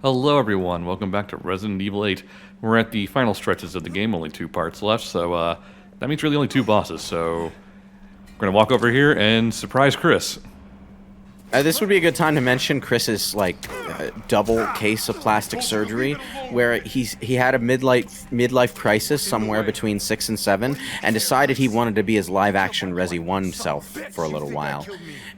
Hello, everyone. Welcome back to Resident Evil 8. We're at the final stretches of the game, only 2 parts left, so that means really only 2 bosses. So we're going to walk over here and surprise Chris. This would be a good time to mention Chris's double case of plastic surgery, where he had a midlife crisis somewhere between 6 and 7, and decided he wanted to be his live-action Resi 1 self for a little while,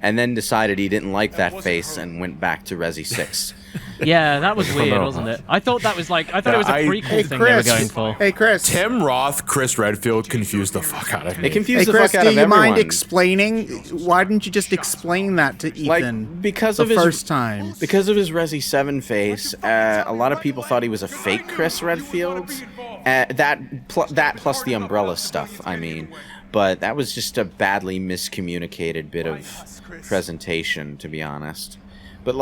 and then decided he didn't like that face and went back to Resi 6. Yeah, that was weird, wasn't it? I thought that was it was a prequel thing they were going for. Hey, Chris. Tim Roth, Chris Redfield confused the fuck out of me. It confused the Chris, fuck out of do you everyone. mind explaining? Why didn't you just explain that to Ethan because the of his first time? Because of his Resi 7 face, a lot of people thought he was a fake Chris Redfield. That plus the umbrella stuff, I mean. But that was just a badly miscommunicated bit of presentation, to be honest. But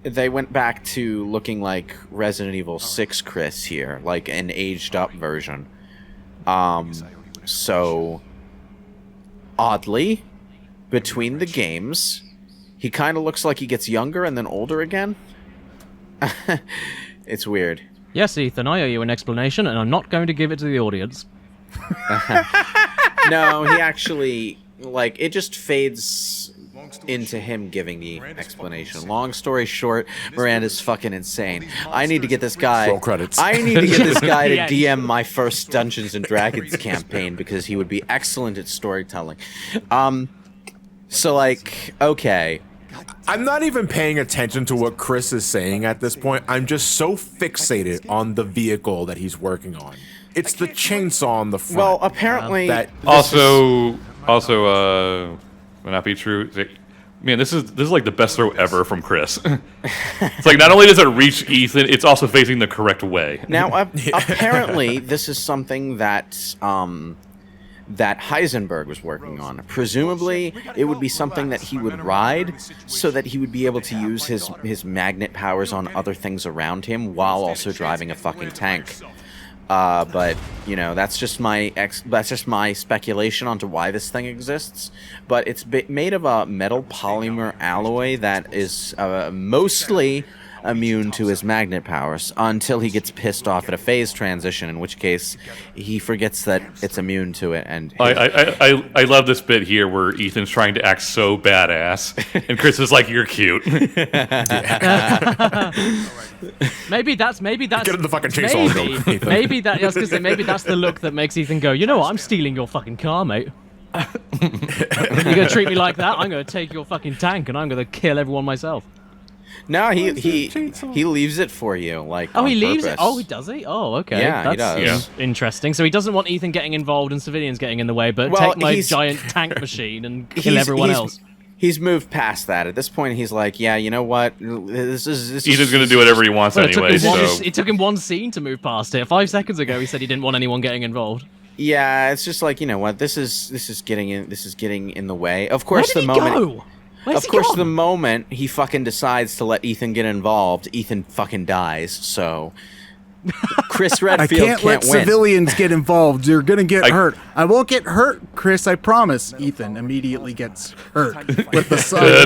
they went back to looking like Resident Evil 6 Chris here, like an aged up version. So oddly, between the games, he kind of looks like he gets younger and then older again. It's weird. Yes, Ethan, I owe you an explanation, and I'm not going to give it to the audience. No, he actually, it just fades into him giving the explanation. Long story short, Miranda's fucking insane. I need to get this guy... Roll credits. I need to get this guy to Yeah. DM my first Dungeons & Dragons campaign, because he would be excellent at storytelling. Okay. I'm not even paying attention to what Chris is saying at this point. I'm just so fixated on the vehicle that he's working on. It's the chainsaw on the front. Well, apparently... Also, would not be true. Man, this is like the best throw ever from Chris. It's like not only does it reach Ethan, it's also facing the correct way. Now, apparently, this is something that Heisenberg was working on. Presumably, it would be something that he would ride, so that he would be able to use his magnet powers on other things around him while also driving a fucking tank. But that's just my speculation onto why this thing exists. But it's made of a metal polymer alloy that is mostly immune to his magnet powers until he gets pissed off at a phase transition, in which case he forgets that it's immune to it. And I love this bit here where Ethan's trying to act so badass, and Chris is like, "You're cute." Maybe that's Get in the fucking chainsaw. Ethan. maybe that. I was gonna say maybe that's the look that makes Ethan go, you know what? I'm stealing your fucking car, mate. You're gonna treat me like that? I'm gonna take your fucking tank and I'm gonna kill everyone myself. no, he leaves it for you. Oh, he on leaves it. purpose. Oh, does he? Oh, okay. Yeah, he That's does. interesting. So he doesn't want Ethan getting involved and civilians getting in the way, but Well, take my he's- giant tank machine and kill everyone else. He's moved past that. At this point, he's like, yeah, you know what? This is Ethan's gonna do whatever he wants Well, anyway. it took him one scene to move past it. 5 seconds ago, he said he didn't want anyone getting involved. Yeah, it's just like, you know what? This is getting in the way. Of Where course, did the he moment. go? Where's Of he course, gone? the moment he fucking decides to let Ethan get involved, Ethan fucking dies. So Chris I Redfield can't let win. civilians get involved. You're gonna get I- hurt. I won't get hurt, Chris. I promise. Ethan immediately gets hurt with the sun. Yeah,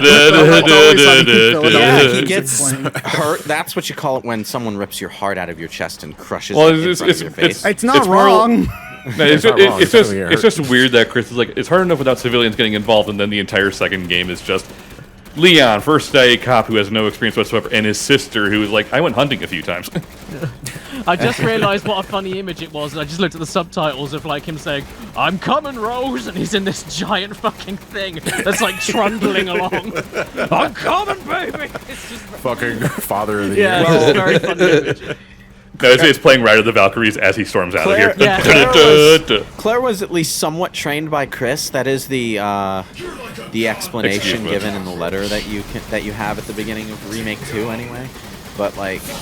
he It's gets hurt. That's what you call it when someone rips your heart out of your chest and crushes Well, it in it's- front of your it's- face. It's not It's more- wrong. No, it's, not wrong. it's It's just really it's just weird that Chris is like, it's hard enough without civilians getting involved, and then the entire second game is just Leon, first day cop who has no experience whatsoever, and his sister who is like, I went hunting a few times. I just realised what a funny image it was, and I just looked at the subtitles of him saying, "I'm coming, Rose," and he's in this giant fucking thing that's trundling along. I'm coming, baby. It's just Fucking father of the yeah, year. it's just a very funny image. No, it's playing Ride of the Valkyries as he storms out Claire- of here. Yeah. Claire was at least somewhat trained by Chris. That is the explanation Excuse me. given in the letter that you have at the beginning of Remake 2, anyway. But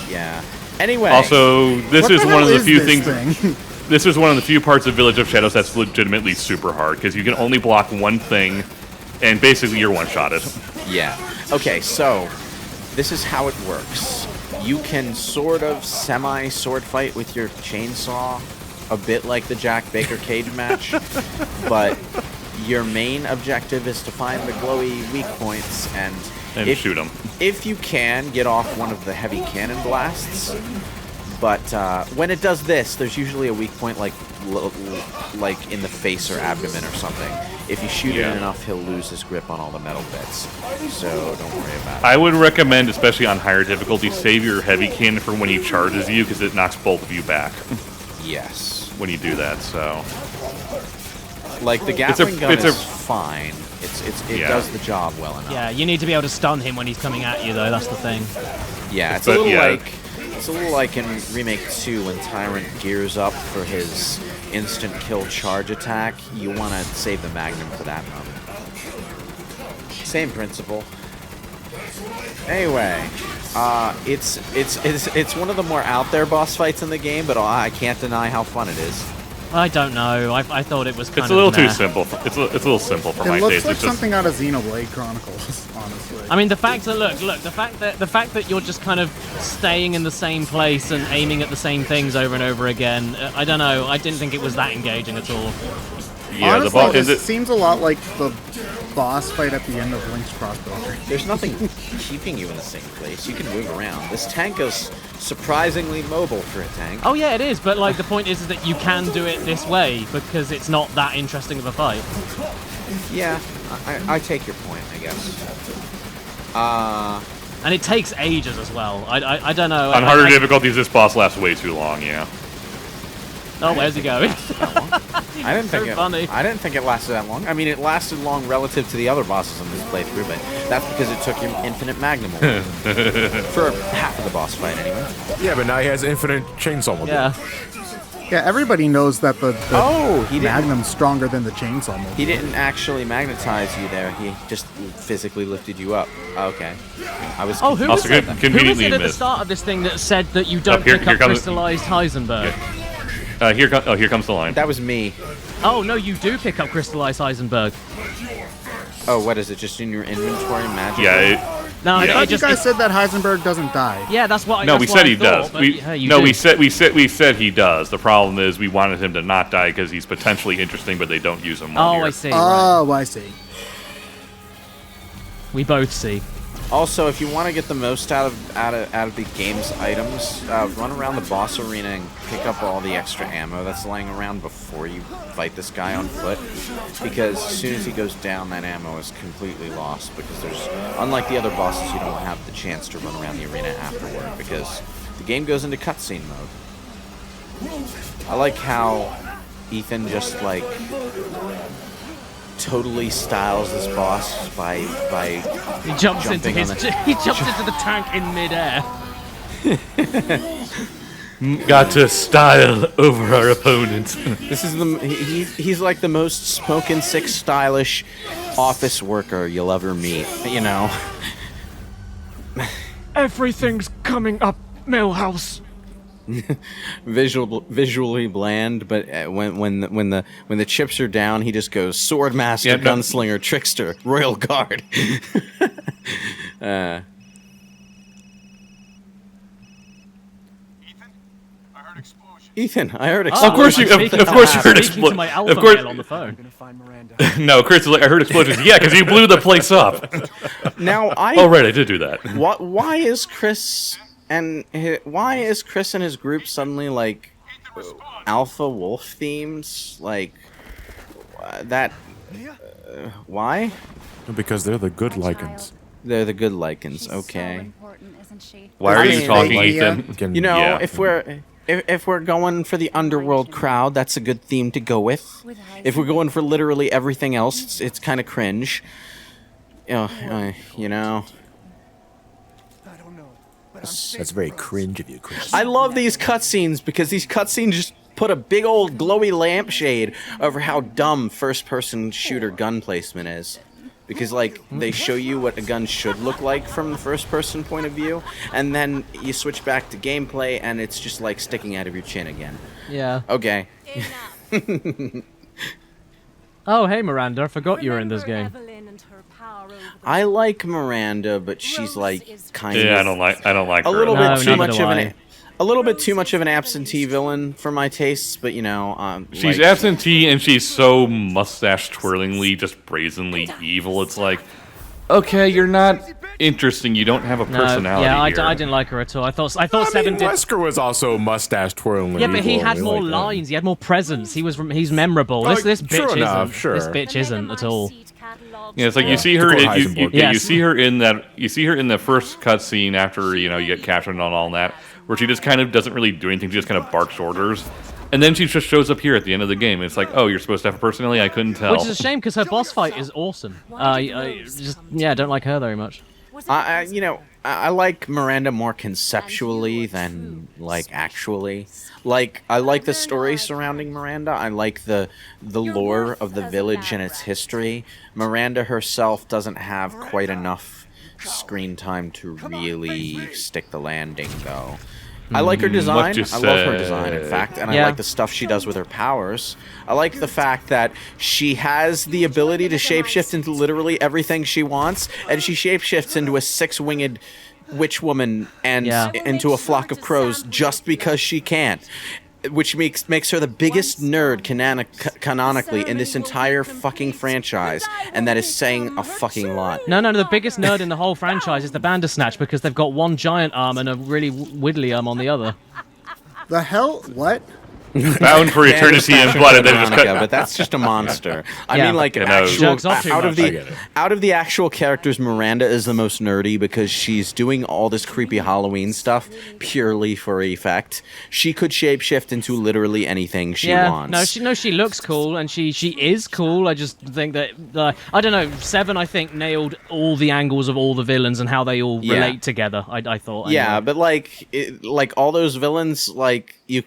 yeah. Anyway. Also, this What is the one of hell the few is this things. thing? This is one of the few parts of Village of Shadows that's legitimately super hard because you can only block one thing, and basically you're one-shotted. Yeah. Okay, so this is how it works. You can sort of semi-sword fight with your chainsaw, a bit like the Jack Baker cage match, but your main objective is to find the glowy weak points and and shoot him. If you can, get off one of the heavy cannon blasts. But when it does this, there's usually a weak point like in the face or abdomen or something. If you shoot it enough, he'll lose his grip on all the metal bits. So don't worry about it. I would recommend, especially on higher difficulty, save your heavy cannon for when he charges you, because it knocks both of you back. Yes. When you do that, so. Like the Gatling gun is fine. It does the job well enough. Yeah, you need to be able to stun him when he's coming at you, though. That's the thing. Yeah, it's a little like in Remake 2 when Tyrant gears up for his instant kill charge attack. You want to save the Magnum for that moment. Same principle. Anyway, it's one of the more out there boss fights in the game, but I can't deny how fun it is. I don't know. I thought it was kind of It's a little too simple. It's a little simple for my It looks taste. like It's just, something out of Xenoblade Chronicles, honestly. I mean, the fact that you're just kind of staying in the same place and aiming at the same things over and over again. I don't know. I didn't think it was that engaging at all. yeah, honestly, the boss. this seems a lot like the boss fight at the end of Link's Crossbow. There's nothing keeping you in the same place. You can move around. This tank is surprisingly mobile for a tank. Oh yeah, it is. But like the point is that you can do it this way because it's not that interesting of a fight. Yeah, I take your point, I guess. And it takes ages as well. I don't know. On harder difficulties, this boss lasts way too long. Yeah. Oh, where's he going? I didn't think funny. I didn't think it lasted that long. I mean, it lasted long relative to the other bosses in this playthrough, but that's because it took him infinite magnum away. For half of the boss fight, anyway. Yeah, but now he has infinite chainsaw mobile. Yeah. Yeah, everybody knows that the he didn't. Magnum's stronger than the chainsaw mobile. He didn't actually magnetize you there. He just physically lifted you up. Okay. I was. Oh, who Also, was it? good- Who was conveniently it at the missed. start of this thing that said that you don't Here pick up comes- crystallized Heisenberg? Here comes the line. That was me. Oh no, you do pick up crystallized Heisenberg. Oh, what is it? Just in your inventory, magic? Yeah. No, Yeah. it I thought you just guys said that Heisenberg doesn't die. yeah, that's what. No, that's we what said I he thought, does. but We yeah, you no, do. we said he does. The problem is we wanted him to not die because he's potentially interesting, but they don't use him. Oh, here. I see. Right. Oh, I see. We both see. Also, if you want to get the most out of the game's items, run around the boss arena and pick up all the extra ammo that's laying around before you fight this guy on foot. Because as soon as he goes down, that ammo is completely lost. Because unlike the other bosses, you don't have the chance to run around the arena afterward. Because the game goes into cutscene mode. I like how Ethan just like totally styles this boss by He jumps into jumping on he jumps into the tank in midair. Got to style over our opponents. This is he's like the most smoking sick stylish office worker you'll ever meet, you know. Everything's coming up, Millhouse. Visually bland, but when the chips are down, he just goes swordmaster, Yeah, no. gunslinger, trickster, royal guard. Ethan, I heard explosion. Of course you heard Speaking to my alpha Of course, male on the phone. no, Chris is like, I heard explosions. Yeah, because you blew the place up. Now Oh, right, I did do that. why is Chris and his group suddenly like alpha wolf themed? Like that? Why? Because they're the good lichens. They're the good lichens. Okay. Why are I you mean, talking, yeah. Ethan? You know, Yeah. if we're going for the underworld crowd, that's a good theme to go with. If we're going for literally everything else, it's kind of cringe. You know. That's very cringe of you, Chris. I love these cutscenes because these cutscenes just put a big old glowy lampshade over how dumb first-person shooter gun placement is. Because, like, they show you what a gun should look like from the first-person point of view, and then you switch back to gameplay, and it's just, like, sticking out of your chin again. Yeah. Okay. Oh, hey Miranda, I forgot you were in this game. I like Miranda, but she's, like, kind Yeah, I of... don't like a her. little No, bit too neither much do of I. an... A little bit too much of an absentee villain for my tastes, but, you know... She's like, absentee and she's so mustache twirlingly, just brazenly evil. It's like, okay, you're not interesting. You don't have a No, personality. yeah, I here. didn't like her at all. I thought I Seven mean, did. Wesker was also mustache twirling. Yeah, but he evil, had and more liked that. lines. He had more presence. He's memorable. Oh, This true bitch enough, isn't. sure. This bitch isn't at all. Yeah, it's like you see her. To quote You Heisenberg. you Yes. see her in that. You see her in the first cutscene after you get captured and all that, where she just kind of doesn't really do anything. She just kind of barks orders, and then she just shows up here at the end of the game. It's like, oh, you're supposed to have a personality. I couldn't tell. Which is a shame because her boss fight is awesome. I just don't like her very much. I like Miranda more conceptually than like actually. Like I like the story surrounding Miranda. I like the lore of the village and its history. Miranda herself doesn't have quite enough screen time to really stick the landing, though. I like her design. you I love her say? design, in fact, and I Yeah. like the stuff she does with her powers. I like the fact that she has the ability to shapeshift into literally everything she wants, and she shapeshifts into a six-winged witch woman and Yeah. into a flock of crows just because she can. Which makes her the biggest nerd canonically in this entire fucking franchise, and that is saying a fucking lot. No, the biggest nerd in the whole franchise is the Bandersnatch because they've got one giant arm and a really widdly arm on the other. The hell? What? Bound for eternity and blood, and then just Veronica, cut. but that's just a monster. I Yeah, mean, like but- an You know, actual, jokes off too out of much. I get it. the actual characters, Miranda is the most nerdy because she's doing all this creepy Halloween stuff purely for effect. She could shapeshift into literally anything she wants. She looks cool and she is cool. I just think that I don't know. Seven, I think, nailed all the angles of all the villains and how they all Yeah. relate together. I thought. Yeah, anyway. but like all those villains, you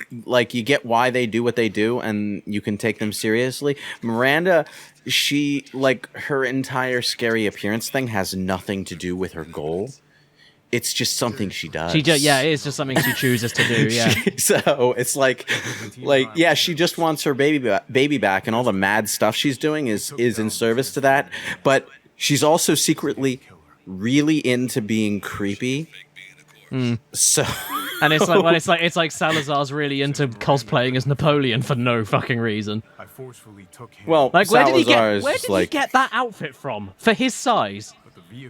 get why they do what they do, and you can take them seriously. Miranda, she her entire scary appearance thing has nothing to do with her goal. It's just something she does. it is just something she chooses to do. Yeah. So it's yeah, she just wants her baby back, and all the mad stuff she's doing is in service to that. But she's also secretly really into being creepy. So. And it's like Salazar's really into cosplaying as Napoleon for no fucking reason. Well, Like, where did he Salazar is get that outfit from for his size?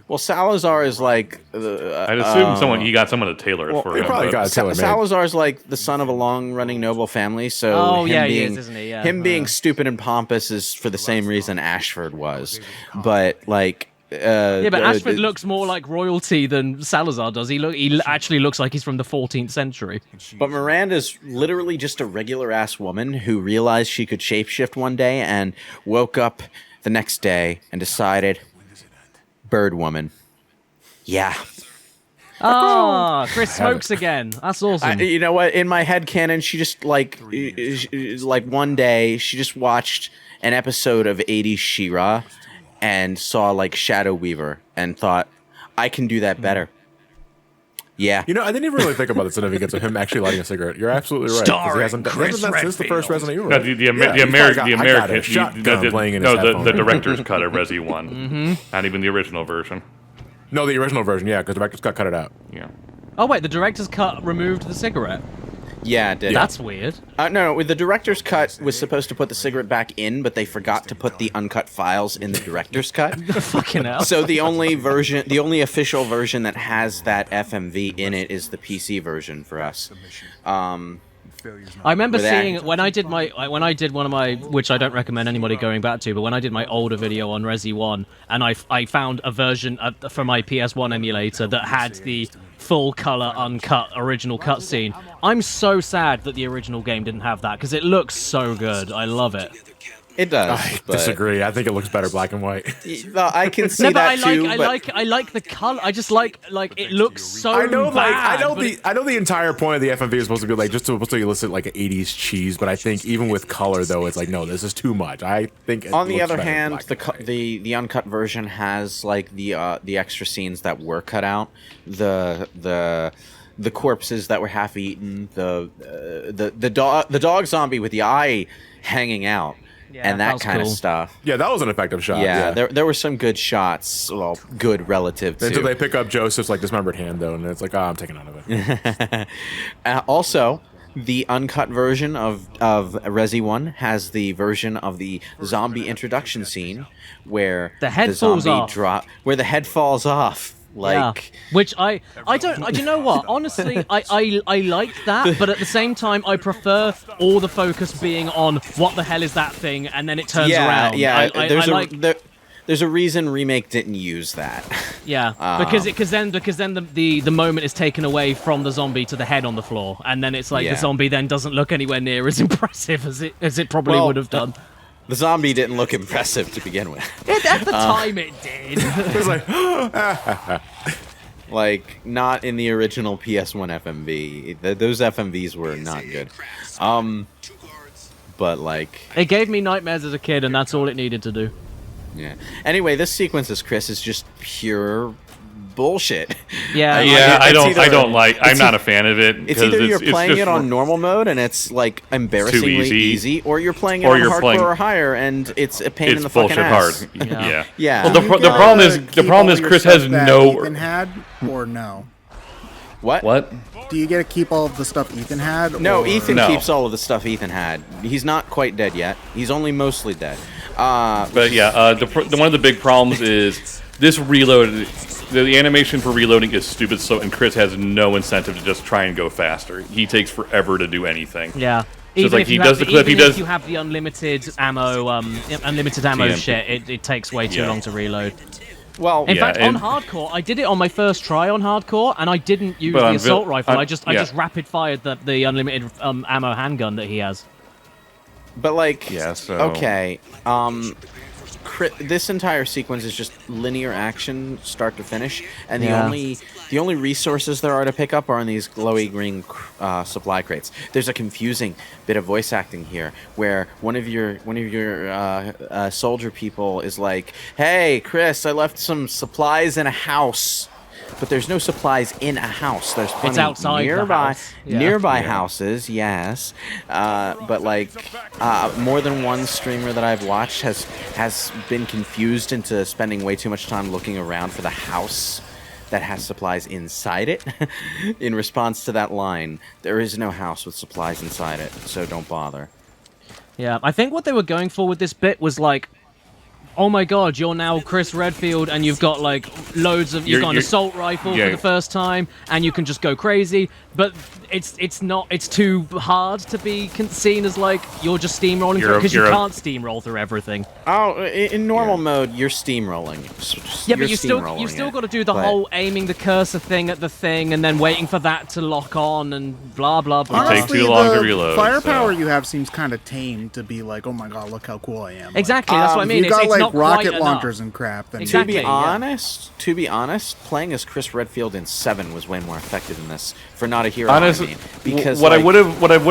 Well, Salazar is like. I'd assume he got someone to tailor it for he him. probably but- got it tailor-made. Salazar's like the son of a long-running noble family, so Oh, him yeah, he being is, isn't he? Yeah. him being stupid and pompous is for the same reason Ashford was. But like. Yeah, but Ashford looks more like royalty than Salazar does. He actually looks like he's from the 14th century. But Miranda's literally just a regular-ass woman who realized she could shapeshift one day and woke up the next day and decided, Bird woman. Yeah. Ah, Chris smokes again. That's awesome. You know what? In my head canon, she just like one day she just watched an episode of 80s She-Ra and saw like Shadow Weaver and thought, I can do that better. Yeah. You know, I didn't even really think about the significance of him actually lighting a cigarette. You're absolutely right. 'cause Starring He hasn't done that since the first Resident Evil. No, right? the Yeah, he's American, probably the got- I got a American, shotgun playing in his headphones. the director's cut of Resi 1. Not even the original version. No, the original version, yeah, because the director's cut it out. Yeah. Oh wait, the director's cut removed the cigarette. Yeah, it did. That's weird. No, the director's cut was supposed to put the cigarette back in, but they forgot to put the uncut files in the director's cut. Fucking hell. So the only official version that has that FMV in it is the PC version for us. I remember with seeing act- when I did one of my, which I don't recommend anybody going back to, but when I did my older video on Resi 1, and I found a version for my PS1 emulator that had the full color uncut original cutscene. I'm so sad that the original game didn't have that because it looks so good. I love it. It does. I but- disagree. I think it looks better black and white. No, I can see No, but that too. I like the color. I just like it looks so I know, bad. I know the entire point of the FMV is supposed to be like just supposed to elicit like an 80s cheese, but I think even with color though, it's like no, this is too much. I think. It On the looks other better in hand, black and white. the uncut version has like the extra scenes that were cut out, the corpses that were half eaten, the dog zombie with the eye hanging out, Yeah, and that that was kind of cool. stuff. Yeah, that was an effective shot. Yeah, there were some good shots. Well, good relative to. Until they pick up Joseph's like dismembered hand though, and it's like, oh, I'm taking none of it. Also, The uncut version of Resi 1 has the version of the zombie introduction scene where The head falls off. where the head falls off. Like, which I don't. You know what? Honestly, I like that, but at the same time, I prefer all the focus being on what the hell is that thing, and then it turns around. Yeah, I there's a reason Remake didn't use that. Yeah, because then the moment is taken away from the zombie to the head on the floor, and then it's like the zombie then doesn't look anywhere near as impressive as it probably would have done. The zombie didn't look impressive to begin with. At the time, it did. It was like, like not in the original PS1 FMV. Those FMVs were not good. But like, it gave me nightmares as a kid, and that's all it needed to do. Yeah. Anyway, this sequence as Chris is just pure bullshit. Yeah. I'm not a fan of it. It's either you're playing it on normal mode and it's like embarrassingly easy, or you're playing it on hardcore or higher and it's a pain in the fucking ass. Hard. Yeah. Yeah. Well, the problem is Chris has no. Ethan had or no. What? Do you get to keep all of the stuff Ethan had? No, or... Ethan keeps all of the stuff Ethan had. He's not quite dead yet. He's only mostly dead. But yeah, one of the big problems is this reload. The animation for reloading is stupid slow, and Chris has no incentive to just try and go faster. He takes forever to do anything. Yeah. So Even like if he you does the clip, if you have the unlimited ammo TMP. shit, it takes way too long to reload. Well, in fact, on hardcore, I did it on my first try on hardcore, and I didn't use the assault rifle. I just rapid fired the unlimited ammo handgun that he has. But like, so... okay, this entire sequence is just linear action, start to finish, and the only resources there are to pick up are in these glowy green supply crates. There's a confusing bit of voice acting here, where one of your soldier people is like, "Hey, Chris, I left some supplies in a house." But there's no supplies in a house. There's plenty outside nearby, the house. nearby houses, yes. But like more than one streamer that I've watched has been confused into spending way too much time looking around for the house that has supplies inside it. In response to that line, there is no house with supplies inside it, so don't bother. Yeah, I think what they were going for with this bit was like, oh my god, you're now Chris Redfield, and you've got like loads of... You've got an assault rifle for the first time, and you can just go crazy, but it's too hard to be seen as like, you're just steamrolling through it, because you can't steamroll through everything. Oh, in normal mode, you're steamrolling. Yeah, but you still got to do the whole aiming the cursor thing at the thing, and then waiting for that to lock on, and blah, blah, blah. Honestly, it takes too long to reload. Firepower you have seems kind of tame to be like, oh my god, look how cool I am. Exactly, that's what I mean. You got it's like not rocket quite launchers enough. and crap. Then Exactly. To be honest, playing as Chris Redfield in 7 was way more effective than this for Not a Hero. Honestly, because what I would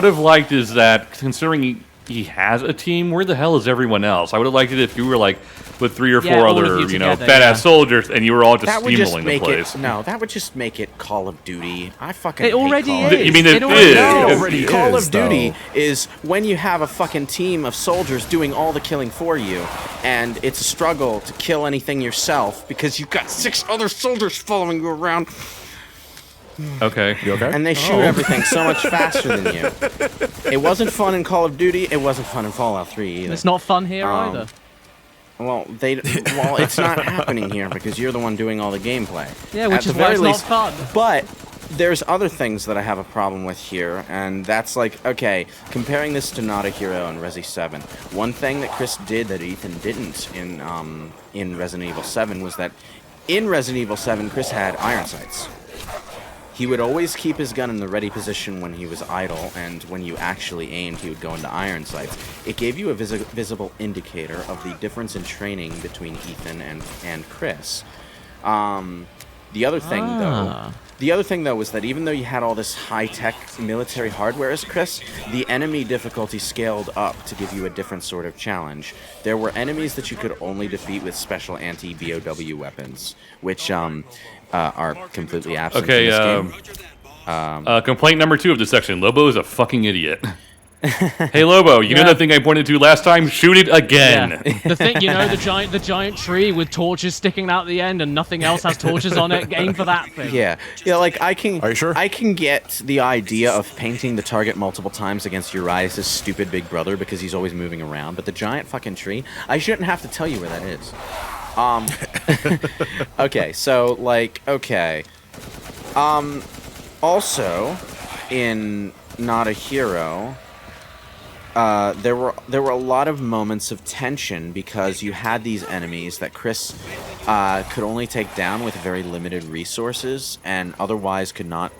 have liked is that, considering he has a team, where the hell is everyone else? I would have liked it if you were like with 3 or 4 other, badass soldiers, and you were all just steamrolling the place. That would just make it Call of Duty. I fucking it already hate Call is. You mean it already is? No, It already Call is, of Duty though. is when you have a fucking team of soldiers doing all the killing for you, and it's a struggle to kill anything yourself because you've got 6 other soldiers following you around. Okay. You okay? And they shoot everything so much faster than you. It wasn't fun in Call of Duty. It wasn't fun in Fallout 3 either. It's not fun here either. Well, it's not happening here because you're the one doing all the gameplay. Yeah, which At is the why very it's least. not fun. But there's other things that I have a problem with here, and that's like, okay, comparing this to Not a Hero and Resi 7. One thing that Chris did that Ethan didn't in Resident Evil 7 was that in Resident Evil 7, Chris had iron sights. He would always keep his gun in the ready position when he was idle, and when you actually aimed, he would go into iron sights. It gave you a visible indicator of the difference in training between Ethan and Chris. The other thing, though, was that even though you had all this high-tech military hardware as Chris, the enemy difficulty scaled up to give you a different sort of challenge. There were enemies that you could only defeat with special anti-BOW weapons, which are completely absent in this game. Complaint number 2 of this section. Lobo is a fucking idiot. Hey Lobo, you know that thing I pointed to last time? Shoot it again. Yeah. The thing, the giant tree with torches sticking out the end and nothing else has torches on it. Aim for that thing. Yeah, like I can. Are you sure? I can get the idea of painting the target multiple times against Urias' stupid big brother because he's always moving around. But the giant fucking tree, I shouldn't have to tell you where that is. Okay, so like, okay. Also, in Not a Hero, there were a lot of moments of tension because you had these enemies that Chris could only take down with very limited resources and otherwise could not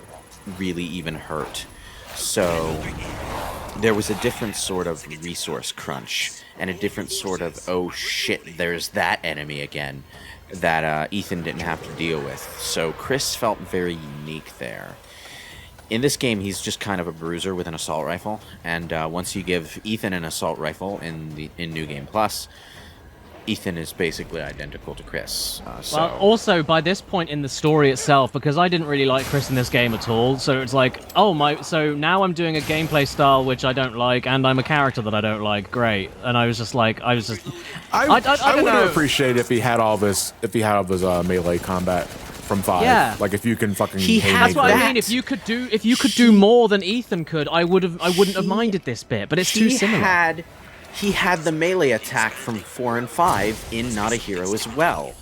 really even hurt. So there was a different sort of resource crunch and a different sort of, oh shit, there's that enemy again that Ethan didn't have to deal with. So Chris felt very unique there. In this game, he's just kind of a bruiser with an assault rifle, and once you give Ethan an assault rifle in New Game Plus, Ethan is basically identical to Chris. Well, also, by this point in the story itself, because I didn't really like Chris in this game at all, so it's like, so now I'm doing a gameplay style which I don't like, and I'm a character that I don't like, great. And I would have appreciated if he had all this, melee combat from 5. Yeah. Like if you can fucking. That's what I mean. If you could do more than Ethan could, I wouldn't have minded this bit. But it's too similar. He had the melee attack from 4 and 5 in Not a Hero as well.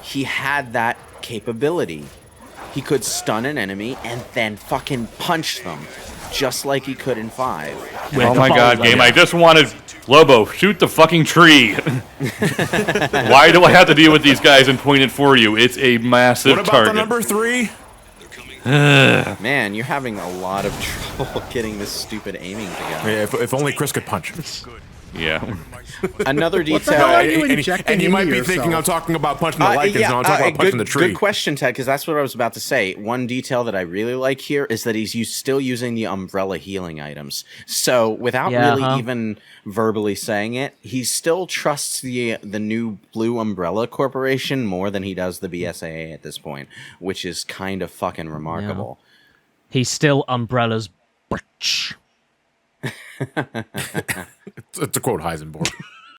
He had that capability. He could stun an enemy and then fucking punch them, just like he could in 5. Oh my god, game! I just wanted Lobo, shoot the fucking tree. Why do I have to deal with these guys and point it for you? It's a massive What about target. the number 3? Man, you're having a lot of trouble getting this stupid aiming together. Yeah, if only Chris could punch. Yeah. Another What the hell detail. are you injecting And you into might be yourself? thinking I'm talking about punching the lichens, and I'm talking about punching the tree. Good question, Ted, because that's what I was about to say. One detail that I really like here is that he's still using the umbrella healing items. So without really even verbally saying it, he still trusts the new Blue Umbrella Corporation more than he does the BSAA at this point, which is kind of fucking remarkable. Yeah. He's still Umbrella's bitch. It's a quote Heisenberg.